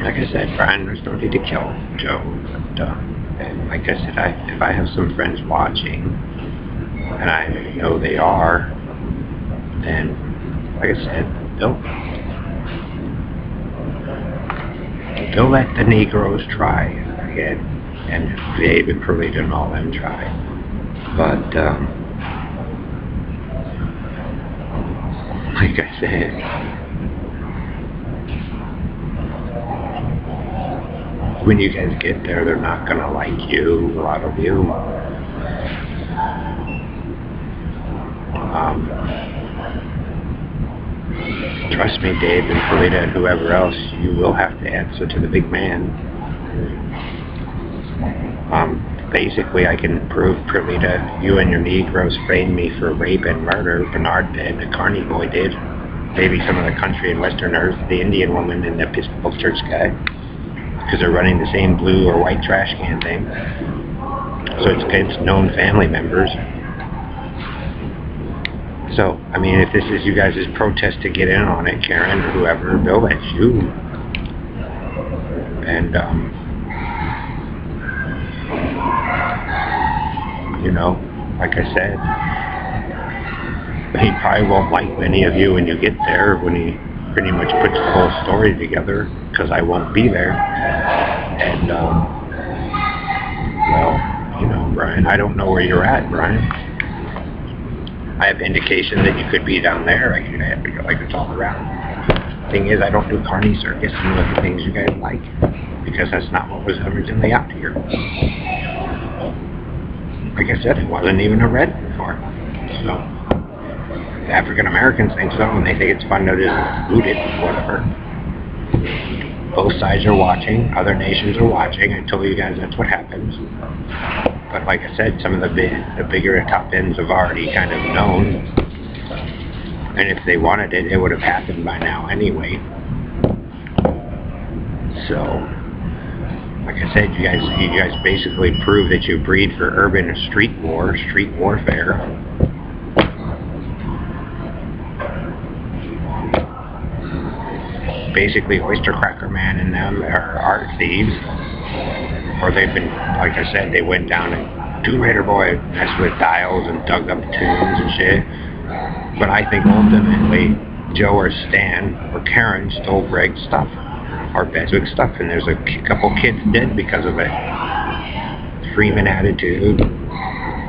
Like I said, Brian, there's no need to kill Joe. But, and like I said, if I have some friends watching, and I know they are, then, like I said, they'll let the Negroes try again, and Dave and Perlita and all them try. But, like I said, when you guys get there, they're not gonna like you, a lot of you. Trust me, Dave and Perlita and whoever else, you will have to answer to the big man. Basically, I can prove, Perlita, you and your Negroes framed me for rape and murder. Bernard did, the Carney boy did. Maybe some of the country and westerners, the Indian woman and the Episcopal Church guy. Because they're running the same blue or white trash can thing. So it's against known family members. So, I mean, if this is you guys' protest to get in on it, Karen or whoever, Bill, that's you. And, you know, like I said, he probably won't like many of you when you get there, when he pretty much puts the whole story together, because I won't be there. And, well, you know, Brian, I don't know where you're at, Brian. I have indication that you could be down there. I can have to go, like, it's all around. Thing is, I don't do Carney Circus and look at things you guys like, because that's not what was originally out here. Like I said, it wasn't even a red before. So, the African Americans think so, and they think it's fun to just loot it, whatever. Both sides are watching, other nations are watching. I told you guys that's what happens. But like I said, some of the bigger top ends have already kind of known. And if they wanted it, it would have happened by now anyway. So, like I said, you guys basically prove that you breed for urban street warfare. Basically, Oyster Cracker Man and them are art thieves. Or they've been, like I said, they went down and Tomb Raider Boy messed with dials and dug up tunes and shit. But I think ultimately, Joe or Stan or Karen stole Greg's stuff, or Beswick's stuff, and there's a couple kids dead because of it. Freeman Attitude,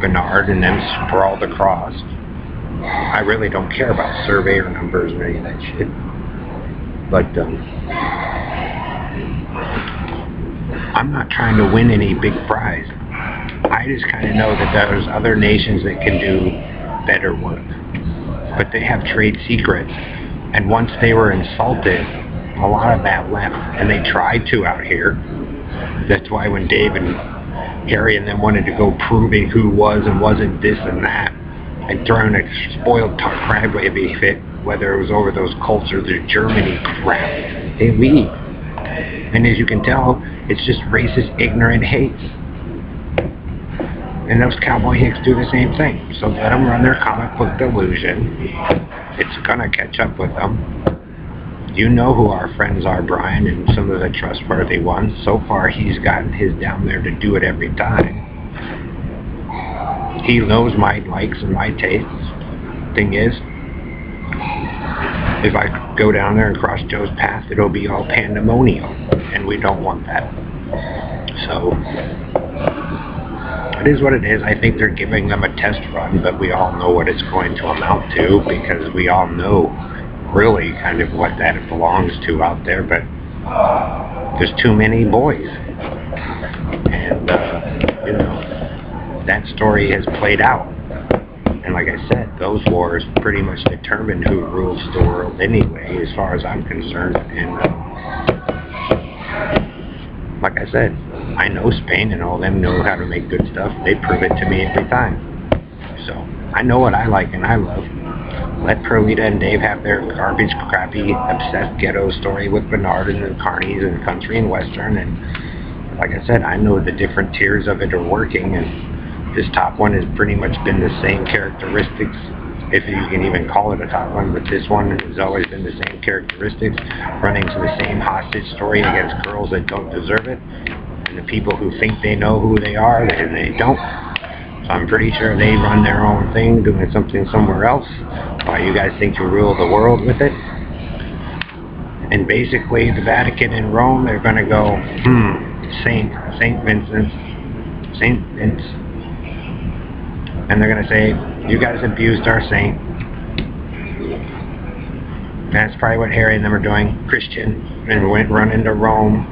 Bernard, and them sprawled across. I really don't care about surveyor numbers or any of that shit. But, I'm not trying to win any big prize. I just kind of know that there's other nations that can do better work. But they have trade secrets. And once they were insulted, a lot of that left. And they tried to out here. That's why when Dave and Harry and them wanted to go proving who was and wasn't this and that, and throwing a spoiled crab wavy fit, whether it was over those cults or the Germany crap, they leave. And as you can tell, it's just racist, ignorant hate. And those cowboy hicks do the same thing. So let them run their comic book delusion. It's gonna catch up with them. You know who our friends are, Brian, and some of the trustworthy ones. So far, he's gotten his down there to do it every time. He knows my likes and my tastes. Thing is, if I go down there and cross Joe's path, it'll be all pandemonium, and we don't want that. So, it is what it is. I think they're giving them a test run, but we all know what it's going to amount to, because we all know really kind of what that belongs to out there, but there's too many boys. And, you know, that story has played out. And like I said, those wars pretty much determine who rules the world anyway, as far as I'm concerned. And like I said, I know Spain and all them know how to make good stuff. They prove it to me every time. So I know what I like and I love. Let Perlita and Dave have their garbage, crappy, obsessed ghetto story with Bernard and the Carneys and country and western. And like I said, I know the different tiers of it are working, and this top one has pretty much been the same characteristics if you can even call it a top one, but this one has always been the same characteristics, running to the same hostage story against girls that don't deserve it, and the people who think they know who they are, and they don't. So I'm pretty sure they run their own thing, doing something somewhere else, while you guys think you rule the world with it. And basically, the Vatican and Rome, they're going to go, Saint Vincent, Saint Vince. And they're going to say, you guys abused our saint. That's probably what Harry and them are doing, Christian, and went run into Rome.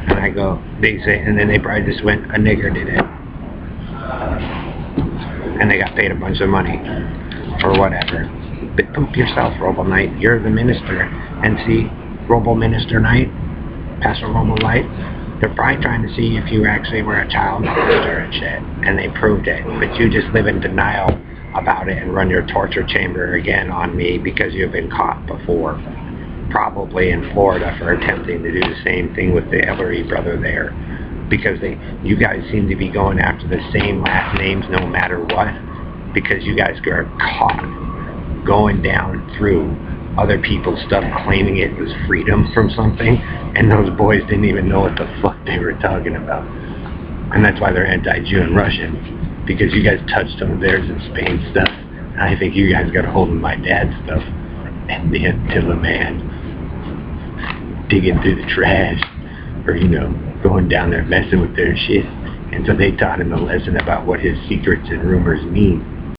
And I go, they say, and then they probably just went, a nigger did it. And they got paid a bunch of money, or whatever. But poop yourself, Robo Knight. You're the minister. And see, Robo Minister Knight, Pastor Robo Light, they're probably trying to see if you actually were a child molester and shit. And they proved it. But you just live in denial about it and run your torture chamber again on me because you've been caught before. Probably in Florida for attempting to do the same thing with the Ellery brother there. Because you guys seem to be going after the same last names no matter what. Because you guys are caught going down through other people's stuff, claiming it was freedom from something, and those boys didn't even know what the fuck they were talking about. And that's why they're anti-Jew and Russian, because you guys touched some of theirs in Spain stuff, and I think you guys got a hold of my dad's stuff, and the Attila man, digging through the trash, or, going down there messing with their shit, and so they taught him a lesson about what his secrets and rumors mean.